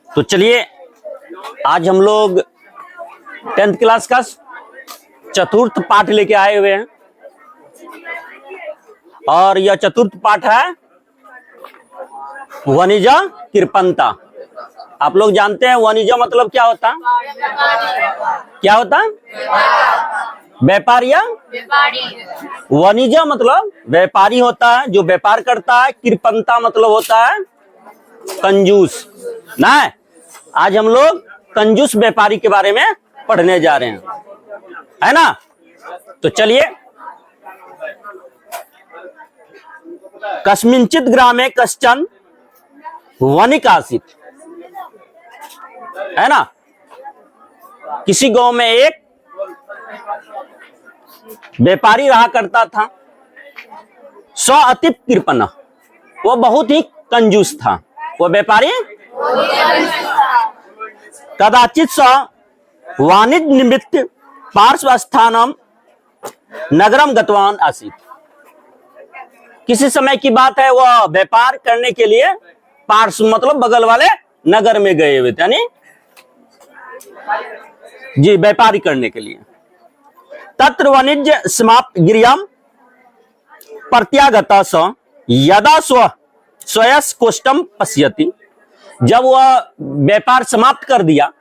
तो चलिए आज हम लोग 10th क्लास का चतुर्थ पाठ लेके आए हुए हैं और यह चतुर्थ पाठ है वनिजा कृपणता। आप लोग जानते हैं वनिजा मतलब क्या होता है? क्या होता है? व्यापार या वनिजा मतलब व्यापारी होता है जो व्यापार करता है। कृपणता मतलब होता है कंजूस ना। आज हम लोग कंजूस व्यापारी के बारे में पढ़ने जा रहे हैं, है ना। तो चलिए, कस्मिंचित ग्रामे कश्चन वणिक आसीत, है ना। किसी गांव में एक व्यापारी रहा करता था। स्व अति कृपण, वो बहुत ही कंजूस था। वो व्यापारी कदाचित स वाणिज्य निमित्त पार्श्वस्थानम नगरम गतवान आसीत। किसी समय की बात है, वह व्यापार करने के लिए पार्श्व मतलब बगल वाले नगर में गए हुए थे, यानी जी व्यापारी करने के लिए। तत्र वाणिज्य समाप्त गिरियम प्रत्यागत स यदा स्वयस कोष्टम पश्यति। जब वह व्यापार समाप्त कर दिया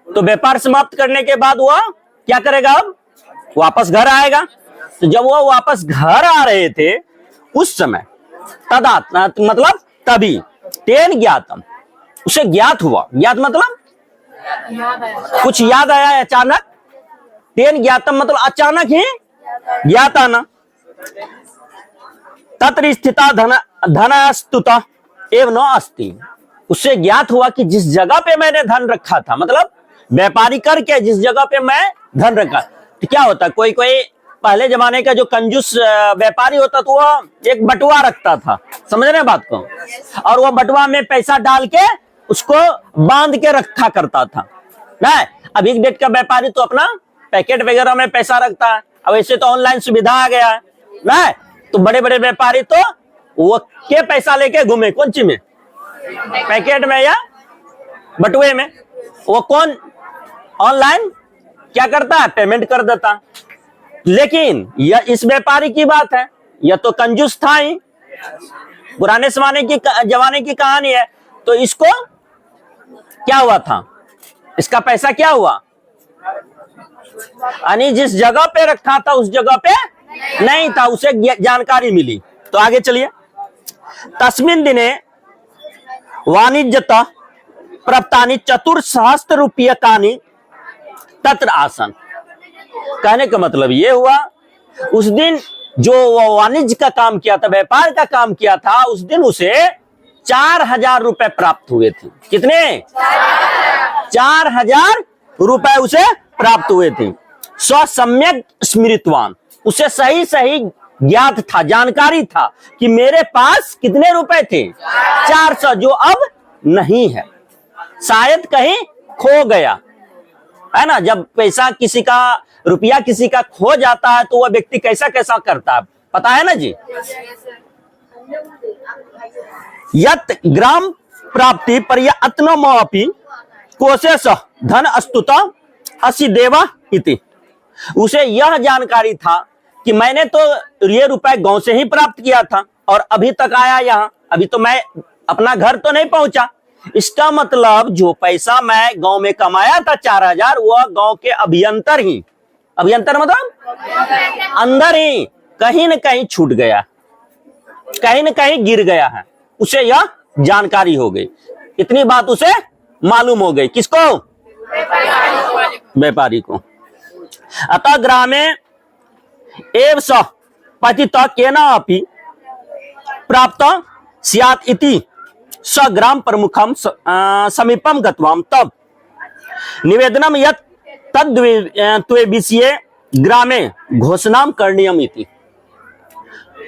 तो व्यापार समाप्त करने के बाद वह क्या करेगा? अब वापस घर आएगा। तो जब वह वापस घर आ रहे थे उस समय तदा मतलब तभी तेन ज्ञातम, उसे ज्ञात हुआ। ज्ञात मतलब कुछ याद आया अचानक। तेन ज्ञातम मतलब अचानक ही ज्ञात आना। तत्र स्थिता धनस्तुता एवं न अस्ति। उससे ज्ञात हुआ कि जिस जगह पे मैंने धन रखा था, मतलब व्यापारी करके जिस जगह पे मैं धन रखा, तो क्या होता, कोई कोई पहले जमाने का जो कंजूस व्यापारी होता तो वह एक बटुआ रखता था, समझ रहे हैं बात को, और वह बटुआ में पैसा डाल के उसको बांध के रखा करता था ना। अभी एक डेट का व्यापारी तो अपना पैकेट वगैरह में पैसा रखता है। अब ऐसे तो ऑनलाइन सुविधा आ गया है ना। तो बड़े बड़े व्यापारी तो वो के पैसा लेके घूमे, कौन सी में, पैकेट में या बटुए में। वो कौन ऑनलाइन क्या करता है, पेमेंट कर देता। लेकिन यह इस व्यापारी की बात है, यह तो कंजूस था ही, पुराने जमाने की कहानी है। तो इसको क्या हुआ था, इसका पैसा क्या हुआ, यानी जिस जगह पे रखा था उस जगह पे नहीं था, उसे जानकारी मिली। तो आगे चलिए। तस्मिन दिने वाणिज्यतः प्राप्तानि चतुर्सहस्त्र रूप्यकानि तत्र आसन। कहने का मतलब ये हुआ, उस दिन जो वाणिज्य का काम किया था, व्यापार का काम किया था, उस दिन उसे 4000 रुपए प्राप्त हुए थे। कितने? 4000 रुपए उसे प्राप्त हुए थे। स्वसम्यक स्मृतवान, उसे सही सही ज्ञात था, जानकारी था कि मेरे पास कितने रुपए थे, 400, जो अब नहीं है, शायद कहीं खो गया, है ना। जब पैसा किसी का, रुपया किसी का खो जाता है तो वह व्यक्ति कैसा कैसा करता है, पता है ना जी। यत ग्राम प्राप्ति पर्यत्नमपि कोशेष धन अस्तुता असि देवा इति। उसे यह जानकारी था कि मैंने तो ये रुपए गांव से ही प्राप्त किया था और अभी तक आया यहाँ, अभी तो मैं अपना घर तो नहीं पहुंचा। इसका मतलब जो पैसा मैं गांव में कमाया था 4000, वह गांव के अभ्यंतर ही, अभ्यंतर मतलब अंदर ही कहीं न कहीं छूट गया, कहीं न कहीं गिर गया है। उसे यह जानकारी हो गई, इतनी बात उसे मालूम हो गई। किसको? व्यापारी को। अतः ग्रामे एव स पतित केनापि प्राप्त स्यात् इति स ग्राम प्रमुखम समीपम गत्वाम तब निवेदनम यत् तद्वे विषये ग्रामे घोषणाम करणीयम इति।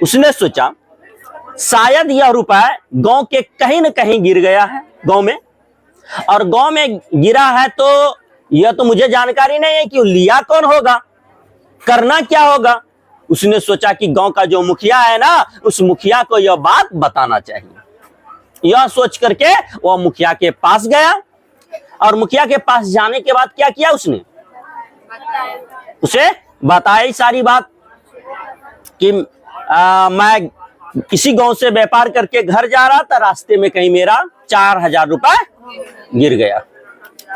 उसने सोचा शायद यह रुपया गांव के कहीं न कहीं गिर गया है गांव में, और गांव में गिरा है तो यह तो मुझे जानकारी नहीं है कि लिया कौन होगा, करना क्या होगा। उसने सोचा कि गांव का जो मुखिया है ना, उस मुखिया को यह बात बताना चाहिए। यह सोच करके वह मुखिया के पास गया, और मुखिया के पास जाने के बाद क्या किया उसने, उसे बताई सारी बात कि मैं किसी गांव से व्यापार करके घर जा रहा था, रास्ते में कहीं मेरा 4000 रुपए गिर गया।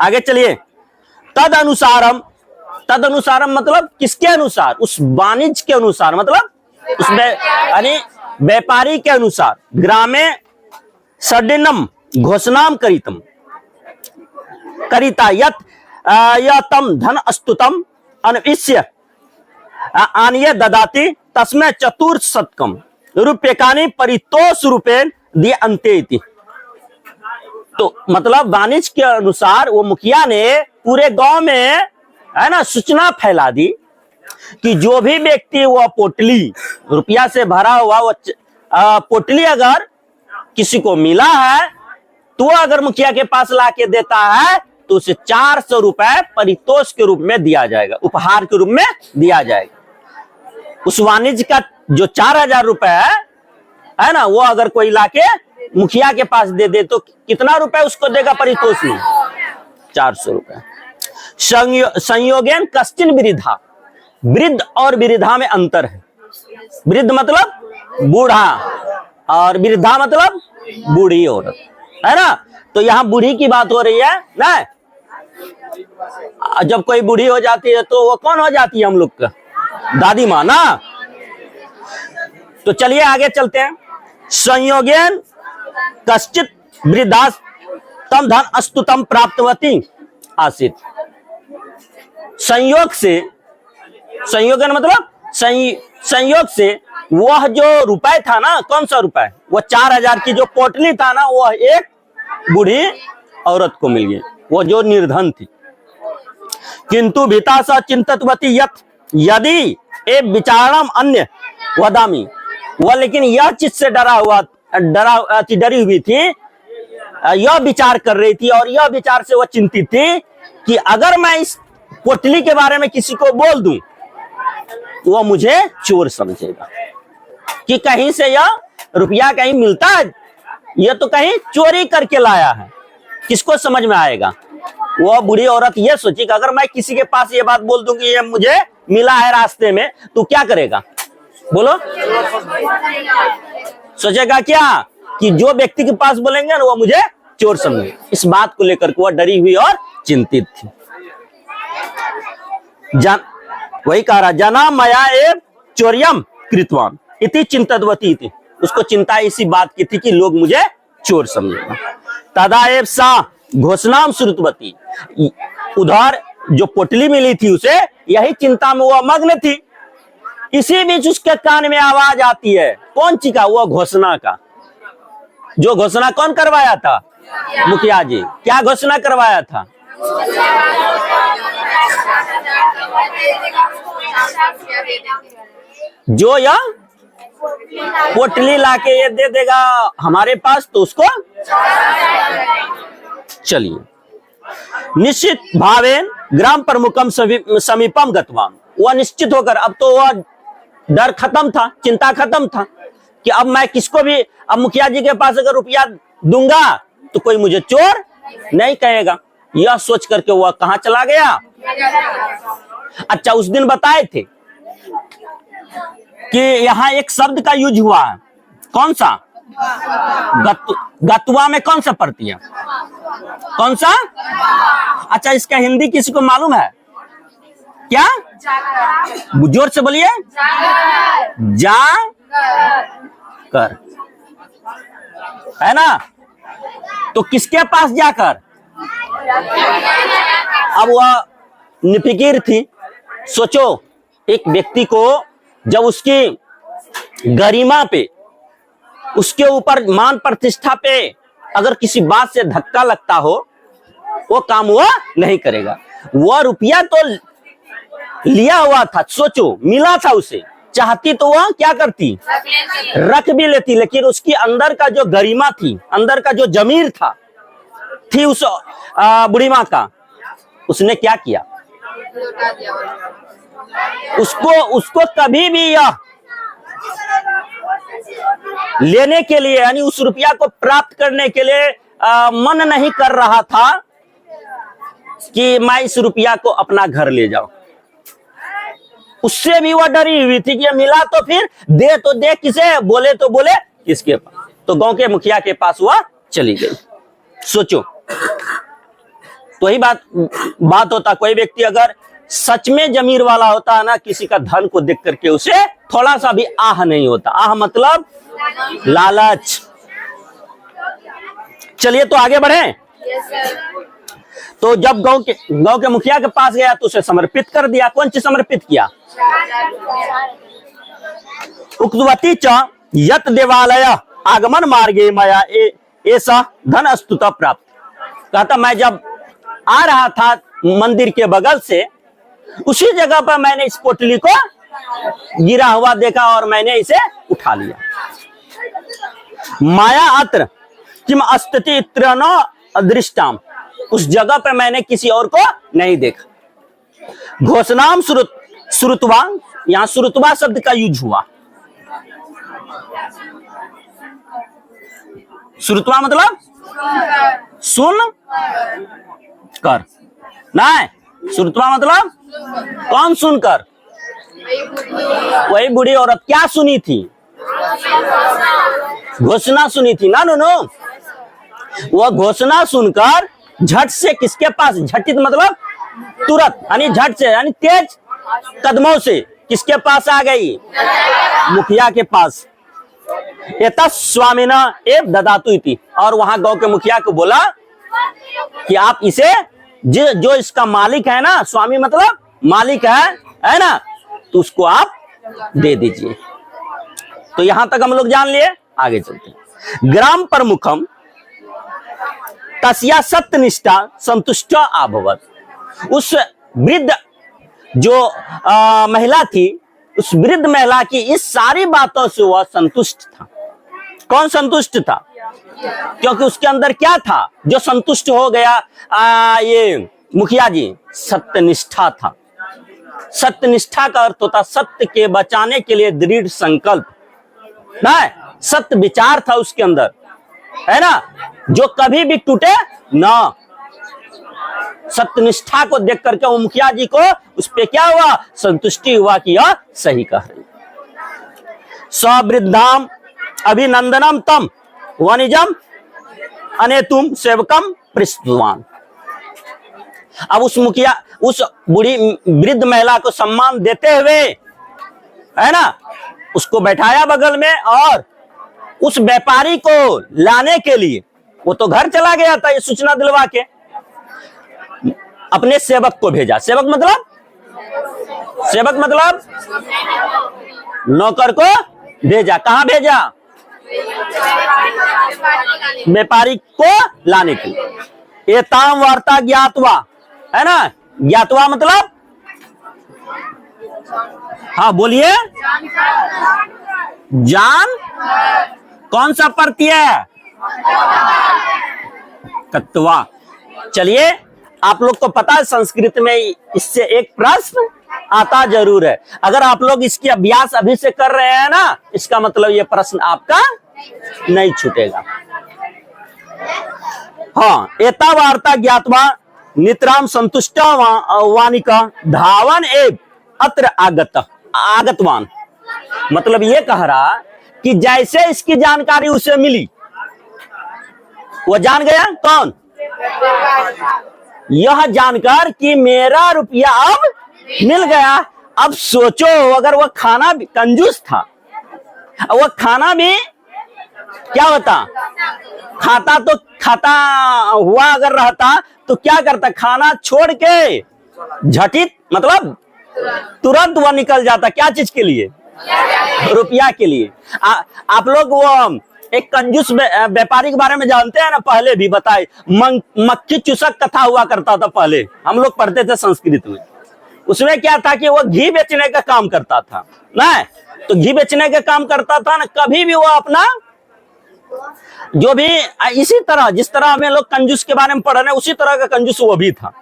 आगे चलिए। तद अनुसारम मतलब किसके अनुसार, उस वाणिज्य के अनुसार, मतलब उसमें यानी व्यापारी के अनुसार, ग्रामे सडिनम घोषणाम करिता यत तम धन अस्तुतम अनविष्य आनीय ददाति तस्मै चतुर्शतकम रूप्यकानि परितोष रूपेण दिए अंते इति। तो मतलब वाणिज्य के अनुसार वो मुखिया ने पूरे गांव में है ना सूचना फैला दी कि जो भी व्यक्ति वह पोटली रुपया से भरा हुआ वो पोटली अगर किसी को मिला है तो अगर मुखिया के पास लाके देता है तो उसे 400 रुपए परितोष के रूप में दिया जाएगा, उपहार के रूप में दिया जाएगा। उस वाणिज्य का जो 4000 रुपए है ना, वो अगर कोई लाके मुखिया के पास दे दे तो कितना रुपए उसको देगा परितोष में, 400 रुपए। संयोगेन कश्चिन विरिधा, वृद्ध और विरिधा में अंतर है। वृद्ध मतलब बूढ़ा और विरिधा मतलब बूढ़ी औरत, है ना। तो यहाँ बूढ़ी की बात हो रही है ना। जब कोई बूढ़ी हो जाती है तो वो कौन हो जाती है, हम लोग का दादी माँ ना। तो चलिए आगे चलते हैं। संयोगेन कश्चित वृद्धा तम धन अस्तुतम प्राप्तवती आसित। संयोग से, संयोगन मतलब संयोग से वह जो रुपए था ना, कौन सा रुपए, वो 4000 की जो पोटली था ना, वह एक बूढ़ी औरत को मिल गई, वो जो निर्धन थी। किंतु भीता स चिंततवती यत् यदि ए विचारणम अन्य वदामी, वह लेकिन यह चीज से डरी हुई थी, यह विचार कर रही थी और यह विचार से वह चिंतित थी कि अगर मैं इस पोटली के बारे में किसी को बोल दूं वह मुझे चोर समझेगा कि कहीं से यह रुपया कहीं मिलता है, यह तो कहीं चोरी करके लाया है, किसको समझ में आएगा। वह बूढ़ी औरत यह सोची कि अगर मैं किसी के पास ये बात बोल दूं कि ये मुझे मिला है रास्ते में, तो क्या करेगा, बोलो, सोचेगा क्या कि जो व्यक्ति के पास बोलेंगे ना वो मुझे चोर समझेगा। इस बात को लेकर वह डरी हुई और चिंतित थी। वही कह रहा, जना मया एव चोर्यम कृतवान इति चिंततवती थी, उसको चिंता इसी बात की थी कि लोग मुझे चोर समझेगा। तदा एव सा घोषणाम श्रुतवती, उधर जो पोटली मिली थी उसे यही चिंता में वह मग्न थी। इसी बीच उसके कान में आवाज आती है, कौन सी का, वो घोषणा का। जो घोषणा कौन करवाया था, मुखिया जी। क्या घोषणा करवाया था, जो यह पोटली लाके ये दे देगा हमारे पास तो उसको। चलिए, निश्चित भावेन ग्राम प्रमुखम समीपम गतवाम, वह निश्चित होकर, अब तो वह डर खत्म था, चिंता खत्म था कि अब मैं किसको भी, अब मुखिया जी के पास अगर रुपया दूंगा तो कोई मुझे चोर नहीं कहेगा। यह सोच करके वह कहां चला गया। अच्छा, उस दिन बताए थे कि यहां एक शब्द का यूज हुआ है, कौन सा, गतवा में कौन सा पड़ती है, कौन सा। अच्छा, इसका हिंदी किसी को मालूम है क्या, जोर से बोलिए, जा कर, है ना। तो किसके पास जाकर, अब वह निफिकिर थी। सोचो, एक व्यक्ति को जब उसकी गरिमा पे, उसके ऊपर मान प्रतिष्ठा पे अगर किसी बात से धक्का लगता हो, वो काम वह नहीं करेगा। वह रुपया तो लिया हुआ था, सोचो मिला था उसे, चाहती तो वह क्या करती, रख भी लेती, लेकिन उसकी अंदर का जो गरिमा थी, अंदर का जो जमीर था, थी उस बुढ़ी माँ का, उसने क्या किया, उसको कभी भी यह लेने के लिए, यानी उस रुपया को प्राप्त करने के लिए मन नहीं कर रहा था कि मैं इस रुपया को अपना घर ले जाऊं। उससे भी वह डरी हुई थी कि मिला तो फिर दे तो दे किसे, बोले तो बोले किसके पास। तो गांव के मुखिया के पास वह चली गई। सोचो, तो ही बात होता, कोई व्यक्ति अगर सच में जमीर वाला होता है ना, किसी का धन को देख करके उसे थोड़ा सा भी आह नहीं होता। आह मतलब लालच। चलिए तो आगे बढ़े। तो जब गांव के मुखिया के पास गया तो उसे समर्पित कर दिया। कौन सी समर्पित किया? उक्तवती च यत देवालय आगमन मार्गे माया ऐसा धन अस्तुता प्राप्त। कहता मैं जब आ रहा था मंदिर के बगल से, उसी जगह पर मैंने इस पोटली को गिरा हुआ देखा और मैंने इसे उठा लिया। माया अत्र किम अस्ति इत्र न अदृष्टाम। उस जगह पर मैंने किसी और को नहीं देखा। घोषणाम श्रुतवा, यहां श्रुतवा शब्द का यूज हुआ। श्रुतवा मतलब सुन कर, नहीं, श्रुतवा मतलब कौन सुनकर? वही बूढ़ी औरत। क्या सुनी थी? घोषणा सुनी थी ना। नो, वह घोषणा सुनकर झट से किसके पास? झटित मतलब तुरंत, यानी झट से, यानी तेज कदमों से किसके पास आ गई? मुखिया के पास। एतत् स्वामिना एव ददातु इति। और वहां गांव के मुखिया को बोला कि आप इसे, जो इसका मालिक है ना, स्वामी मतलब मालिक है ना, तो उसको आप दे दीजिए। तो यहां तक हम लोग जान लिए। आगे चलते हैं। ग्राम प्रमुखम तस्या सत्यनिष्ठा संतुष्ट अभवत। उस वृद्ध जो महिला थी, उस वृद्ध महिला की इस सारी बातों से वह संतुष्ट था। कौन संतुष्ट था? क्योंकि उसके अंदर क्या था जो संतुष्ट हो गया? ये मुखिया जी, सत्यनिष्ठा था। सत्यनिष्ठा का अर्थ होता सत्य के बचाने के लिए दृढ़ संकल्प, ना, सत्य विचार था उसके अंदर, है ना, जो कभी भी टूटे ना। सत्यनिष्ठा को देख करके वो मुखिया जी को उस पे क्या हुआ? संतुष्टि हुआ कि यह सही कह रही। सवृद्धाम अभिनंदनम तम वनिजम अनेतुम सेवकम पृष्ठवान। अब उस मुखिया, उस बूढ़ी वृद्ध महिला को सम्मान देते हुए, है ना, उसको बैठाया बगल में और उस व्यापारी को लाने के लिए वो तो घर चला गया था, ये सूचना दिलवा के अपने सेवक को भेजा। सेवक मतलब नौकर को भेजा। कहां भेजा? व्यापारी को लाने के लिए। एताम वार्ता ज्ञातवा, है ना, ज्ञातवा मतलब, हाँ बोलिए, जान। कौन सा प्रत्यय? तत्वा। चलिए, आप लोग को पता है संस्कृत में इससे एक प्रश्न आता जरूर है। अगर आप लोग इसकी अभ्यास अभी से कर रहे हैं ना, इसका मतलब ये प्रश्न आपका नहीं छूटेगा। हाँ, एता वार्ता ज्ञातवा नितराम संतुष्ट वानिका धावन एव अत्र आगतवान। मतलब ये कह रहा कि जैसे इसकी जानकारी उसे मिली, वो जान गया। कौन? यह जानकर कि मेरा रुपया अब मिल गया। अब सोचो, अगर वह खाना भी कंजूस था, वह खाना भी क्या होता? खाता हुआ अगर रहता तो क्या करता? खाना छोड़ के झटित मतलब तुरंत वह निकल जाता। क्या चीज के लिए? रुपया के लिए। आप लोग वो एक कंजूस व्यापारी के बारे में जानते हैं ना, पहले भी बताए, मक्खी चूसक कथा हुआ करता था। पहले हम लोग पढ़ते थे संस्कृत में। उसमें क्या था कि वो घी बेचने का काम करता था ना, तो घी बेचने का काम करता था ना, कभी भी वो अपना जो भी, इसी तरह जिस तरह हमें लोग कंजूस के बारे में पढ़ रहे हैं, उसी तरह का कंजूस वो भी था।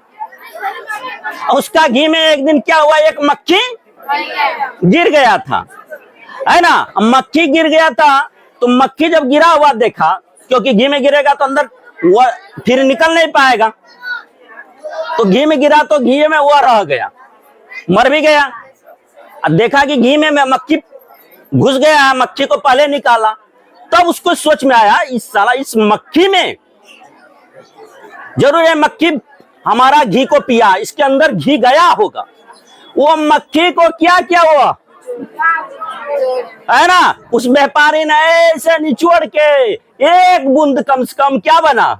उसका घी में एक दिन क्या हुआ? एक मक्खी गिर गया था, है ना। मक्खी गिर गया था तो मक्खी जब गिरा हुआ देखा, क्योंकि घी में गिरेगा तो अंदर वह फिर निकल नहीं पाएगा, तो घी में गिरा तो घी में वह रह गया, मर भी गया। अब देखा कि घी में मक्खी घुस गया, मक्खी को पहले निकाला, तब उसको सोच में आया इस साला इस मक्खी में जरूर है, मक्खी हमारा घी को पिया, इसके अंदर घी गया होगा। वो मक्खी को क्या क्या हुआ है ना, उस व्यापारी ने ऐसे निचोड़ के एक बूंद कम से कम क्या बना,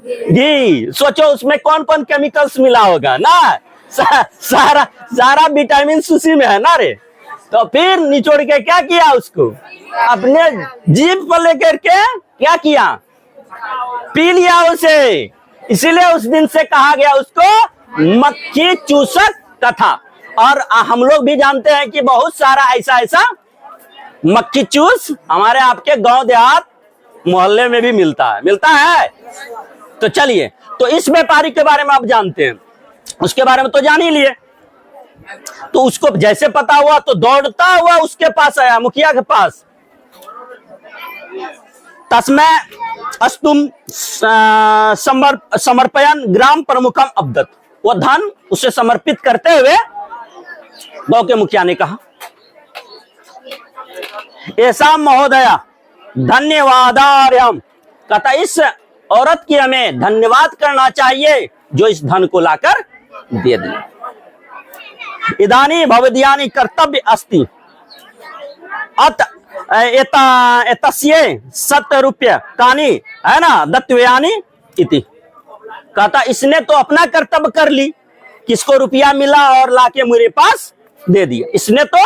घी। सोचो उसमें कौन कौन केमिकल्स मिला होगा ना, सारा विटामिन उसी में है ना रे। तो फिर निचोड़ के क्या किया, उसको अपने जीभ पर लेकर के क्या किया, पी लिया उसे। इसीलिए उस दिन से कहा गया उसको मक्खी चूसक कथा। और हम लोग भी जानते हैं कि बहुत सारा ऐसा मक्खी चूस हमारे आपके गांव देहात मोहल्ले में भी मिलता है। तो चलिए, तो इस व्यापारी के बारे में आप जानते हैं, उसके बारे में तो जान ही लिए। तो उसको जैसे पता हुआ तो दौड़ता हुआ उसके पास आया, मुखिया के पास। तस्मै अस्तुम समर्पयन ग्राम प्रमुखम अब्दत, वो धन उसे समर्पित करते हुए गांव के मुखिया ने कहा, ऐसा महोदया धन्यवादार्यम, कहता इस औरत की हमें धन्यवाद करना चाहिए जो इस धन को लाकर दे दी। इदानी भवदीयानि कर्तव्य अस्ति अत एतस्ये 7 रुपये कानी है ना दत्तव्यानि इति, कहता इसने तो अपना कर्तव्य कर ली, किसको रुपया मिला और लाके मेरे पास दे दिया, इसने तो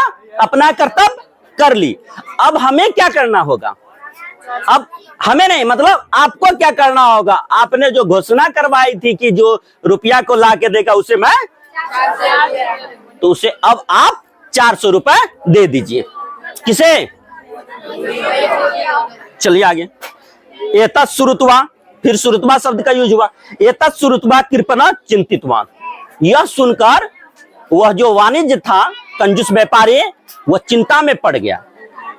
अपना कर्तव्य कर ली। अब हमें क्या करना होगा, अब हमें नहीं मतलब आपको क्या करना होगा, आपने जो घोषणा करवाई थी कि जो रुपया को लाके देगा उसे मैं, तो उसे अब आप 400 रुपए दे दीजिए। किसे, चलिए आगे। एतत् श्रुत्वा, फिर श्रुत्वा शब्द का यूज हुआ, एतत् श्रुत्वा कृपणा चिंतितवान, यह सुनकर वह जो वाणिज्य था कंजूस व्यापारी, वह चिंता में पड़ गया।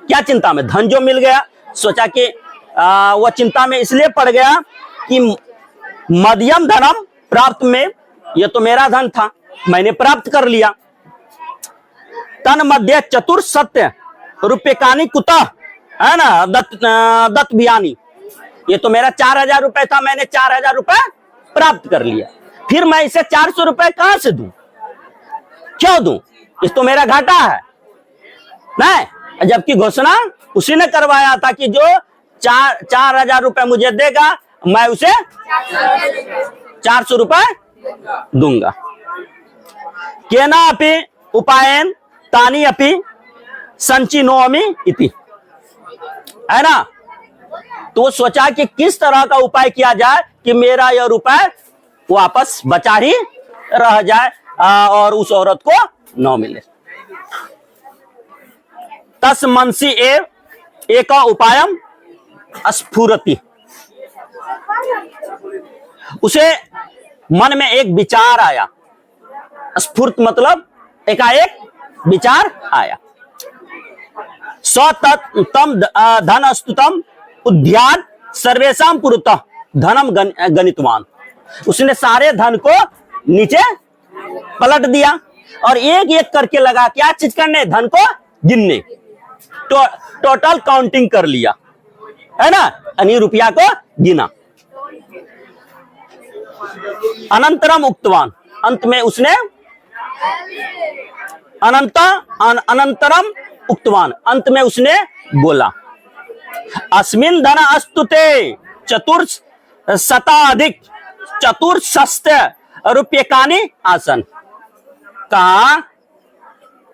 क्या चिंता में, धन जो मिल गया, सोचा कि वह चिंता में इसलिए पड़ गया कि मध्यम धनम प्राप्त में, यह तो मेरा धन था मैंने प्राप्त कर लिया। तन मध्य चतुर सत्य रुपये कुतः है ना दत्त बियानी, ये तो मेरा 4000 रुपए था, मैंने 4000 रुपए प्राप्त कर लिया, फिर मैं इसे 400 रुपए कहां से दूं, क्यों दूं, इस तो मेरा घाटा है नहीं। जबकि घोषणा उसी ने करवाया था कि जो 4000 रुपए मुझे देगा मैं उसे 400 रुपए दूंगा। केना अपि उपायन तानी अपि संचिनोमि इति, है ना। तो सोचा कि किस तरह का उपाय किया जाए कि मेरा यह रुपए वापस बचा ही रह जाए और उस औरत को न मिले। तस् मनसी एव एक उपायम स्फुरति, उसे मन में एक विचार आया, स्फुर्त मतलब एकाएक विचार आया। तम धन स्तुतम उद्यान सर्वेशम पुरतः धनम गणितवान, उसने सारे धन को नीचे पलट दिया और एक एक करके लगा क्या चीज करने, धन को गिनने, टोटल काउंटिंग कर लिया, है ना, यानी रुपया को गिना। अनंतरम उक्तवान, अंत में उसने अनंतरम उक्तवान, अंत में उसने बोला, अस्मिन धन अस्तुते चतुर्शताधिक चतुर्शस्त्र रुपये आसन। कहा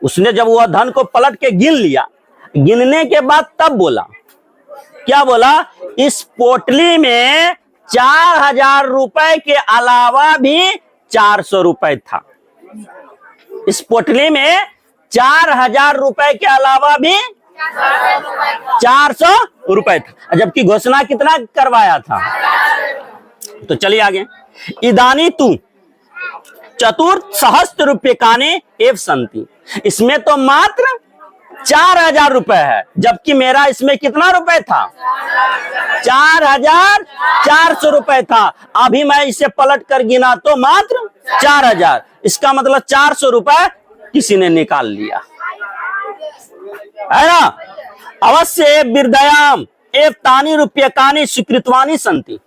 उसने जब वह धन को पलट के गिन लिया, गिनने के बाद तब बोला, क्या बोला, इस पोटली में 4000 रुपए के अलावा भी 400 रुपए था, इस पोटली में 4000 रुपए के अलावा भी 400 रुपए था, जबकि घोषणा कितना करवाया था। तो चलिए आगे। इदानी तू चतुर्सहस्त्र रुपये काने एव संति, इसमें तो मात्र 4,000 रुपए है, जबकि मेरा इसमें कितना रुपए था? 4,400 रुपए था। अभी मैं इसे पलट कर गिना तो मात्र 4,000। इसका मतलब 400 रुपए किसी ने निकाल लिया, है ना। अवश्य बिरदयाम एव तानी रूप्यकानी स्वीकृतवानी संति।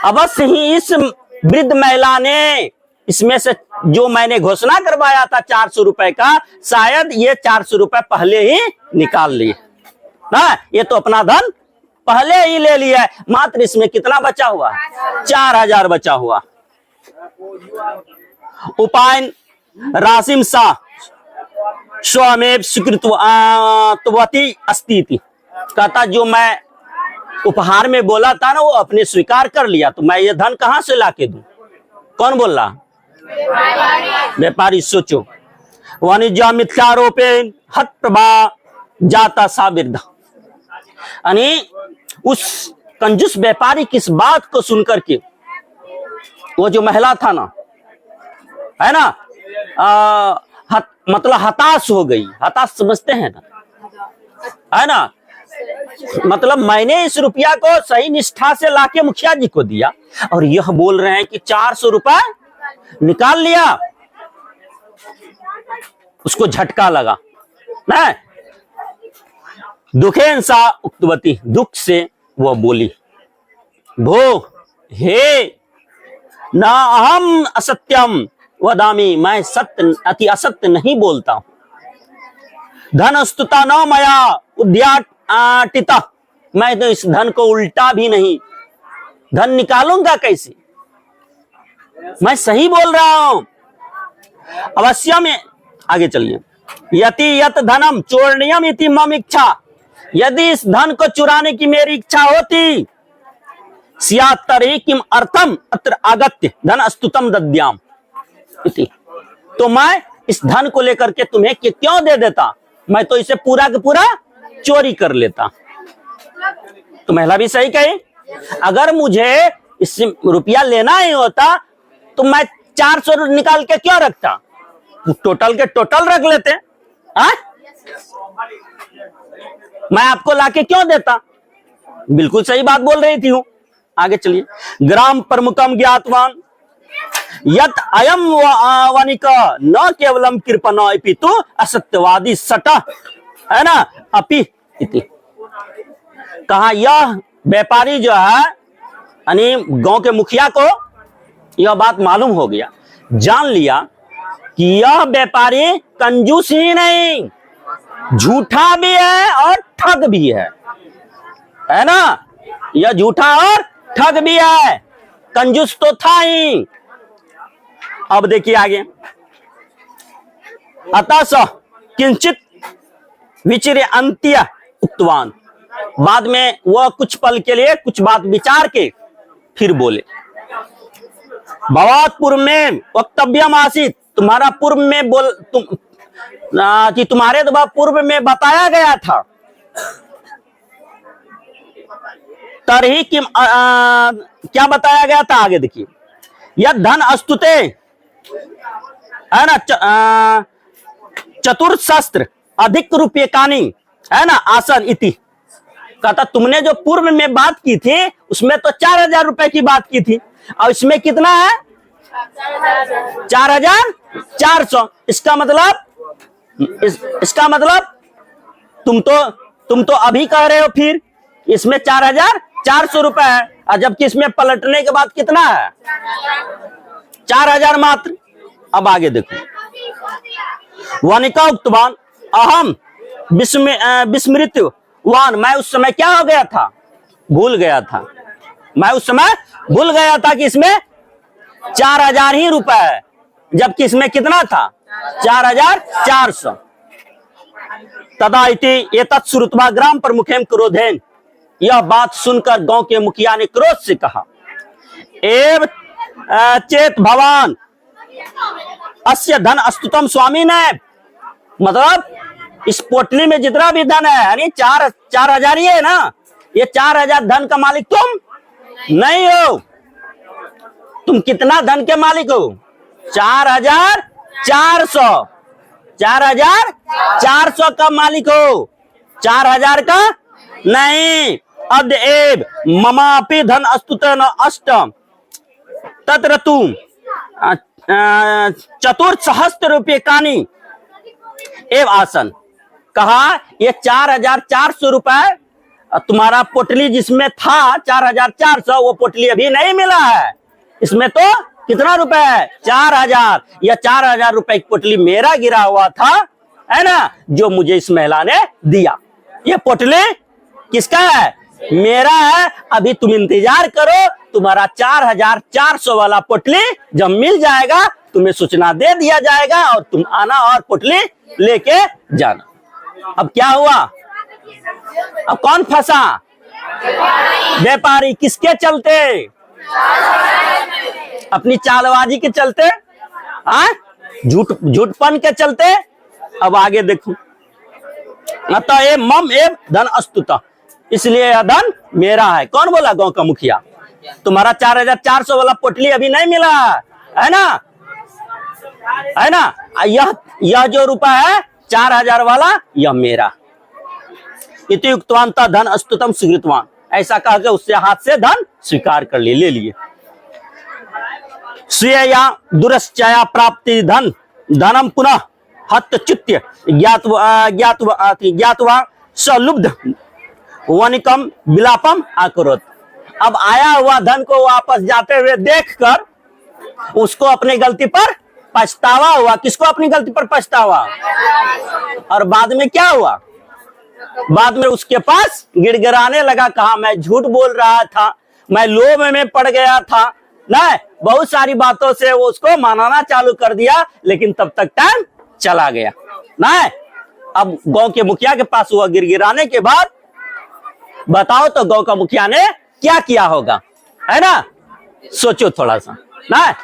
अवश्य ही इस वृद्ध महिला ने इसमें से जो मैंने घोषणा करवाया था 400 रुपए का, शायद ये 400 रुपए पहले ही निकाल लिए ना। ये तो अपना धन पहले ही ले लिया है। मात्र इसमें कितना बचा हुआ? 4,000 बचा हुआ। उपायन राशिम सा स्वमेव स्वीकृतवती अस्ति। कहता जो मैं उपहार में बोला था ना, वो अपने स्वीकार कर लिया, तो मैं ये धन कहां से लाके दूं? कौन बोल रहा? व्यापारी। सोचो, वाणिज्य मिथ्यारोपेण हत प्रभा जाता सा वृद्धा। यानी उस कंजूस व्यापारी की इस बात को सुनकर के वो जो महिला था ना, है ना, मतलब हताश हो गई। हताश समझते हैं ना, है ना। मतलब मैंने इस रुपया को सही निष्ठा से लाके मुखिया जी को दिया और यह बोल रहे हैं कि 400 रुपए निकाल लिया। उसको झटका लगा ना। दुखेन सा उक्तवती, दुख से वह बोली, भो हे न अहम असत्यम वदामी, मैं सत्य अति असत्य नहीं बोलता हूं। धन स्तुता न मया उद्याटिता, मैं तो इस धन को उल्टा भी नहीं, धन निकालूंगा कैसे? मैं सही बोल रहा हूं। अवश्य में आगे चलिए। यति यत धनम चोरणीयम इति मम इच्छा, यदि इस धन को चुराने की मेरी इच्छा होती, स्यात्तरे किम अर्थम अत्र आगत्य धन स्तुतम दद्याम इति, तो मैं इस धन को लेकर के तुम्हें क्यों दे देता? मैं तो इसे पूरा का पूरा चोरी कर लेता। तो महिला भी सही कही। अगर मुझे इससे रुपया लेना ही होता तो मैं 400 निकाल के क्यों रखता? टोटल के टोटल रख लेते। मैं आपको लाके क्यों देता? बिल्कुल सही बात बोल रही थी हूं। आगे चलिए। ग्राम प्रमुखम ज्ञातवान यत अयम वनिक न केवलम कृपण अपितु असत्यवादी सट, है ना, अपि इति। कहा यह व्यापारी जो है, यानी गांव के मुखिया को यह बात मालूम हो गया, जान लिया कि यह व्यापारी कंजूस ही नहीं, झूठा भी है और ठग भी है ना। यह झूठा और ठग भी है, कंजूस तो था ही। अब देखिए आगे। अतः स किंचित विचिर अंत्य उक्तवान, बाद में वह कुछ पल के लिए कुछ बात विचार के फिर बोले, भवात पूर्व में वक्तव्यम आसीत, तुम्हारा पूर्व में कि तुम्हारे द्वारा पूर्व में बताया गया था। तरही किम क्या बताया गया था? आगे देखिए। यह धन अस्तुते, है ना, चतुर्शस्त्र अधिक रूप्यकानी, है ना, आसन इति। कहता तुमने जो पूर्व में बात की थी उसमें तो 4,000 रुपए की बात की थी, और इसमें कितना है? 4,400। इसका मतलब तुम तो अभी कह रहे हो फिर इसमें 4,400 रुपए है, और जबकि इसमें पलटने के बाद कितना है? 4,000 मात्र। अब आगे देखो। वनिका उक्तवान अहम विस्मृतवान, मैं उस समय क्या हो गया था? भूल गया था। मैं उस समय भूल गया था कि इसमें 4,000 ही रुपए है, जबकि इसमें कितना था? 4,400। तदा इति एतत् श्रुत्वा ग्राम प्रमुखेन क्रोधेन, यह बात सुनकर गांव के मुखिया ने क्रोध से कहा, एव चेत भवान अस्य धन अस्तुतम स्वामी ने, मतलब इस पोटली में जितना भी धन है, यानी 4,000 ही है ना, ये 4,000 धन का मालिक तुम नहीं हो। तुम कितना धन के मालिक हो? 4,400। 4,400 400 का मालिक हो, 4000 का नहीं। अद्एव ममापि धन अस्तुत न अष्टम तत्र तुम 4,000 रुपये कानी एव आसन। कहा ये 4,400 रुपए तुम्हारा पोटली जिसमें था 4,400, वो पोटली अभी नहीं मिला है। इसमें तो कितना रुपए है? 4,000। यह 4,000 रुपए की पोटली मेरा गिरा हुआ था, है ना, जो मुझे इस महिला ने दिया। ये पोटली किसका है? मेरा है। अभी तुम इंतजार करो, तुम्हारा 4,400 वाला पोटली जब मिल जाएगा तुम्हें सूचना दे दिया जाएगा और तुम आना और पोटली लेके जाना। अब क्या हुआ? अब कौन फंसा? व्यापारी। किसके चलते? अपनी चालबाजी के चलते, झूठपन के चलते। अब आगे देखो, अतः ये मम एव धन अस्तुता, इसलिए यह धन मेरा है। कौन बोला? गांव का मुखिया। तुम्हारा 4,400 वाला पोटली अभी नहीं मिला है ना, है ना। यह जो रुपया है 4,000 वाला, यह मेरा। इति युक्तवान धन अस्तुतम स्वीकृतवान, ऐसा कह के उससे हाथ से धन स्वीकार कर ले लिए। श्रेया दुरश्चया प्राप्ति धनम पुनः हतचित्य ज्ञातवा सलुब्ध वनिकम विलापम आकुरत। अब आया हुआ धन को वापस जाते हुए देखकर उसको अपनी गलती पर पछतावा हुआ। किसको अपनी गलती पर पछतावा? और बाद में क्या हुआ? बाद में उसके पास गिड़गिड़ाने लगा, कहा मैं झूठ बोल रहा था, मैं लोभ में पड़ गया था ना। बहुत सारी बातों से वो उसको मनाना चालू कर दिया, लेकिन तब तक टाइम चला गया ना। अब गांव के मुखिया के पास हुआ गिड़गिड़ाने के बाद, बताओ तो गांव का मुखिया ने क्या किया होगा, है ना। सोचो थोड़ा सा ना।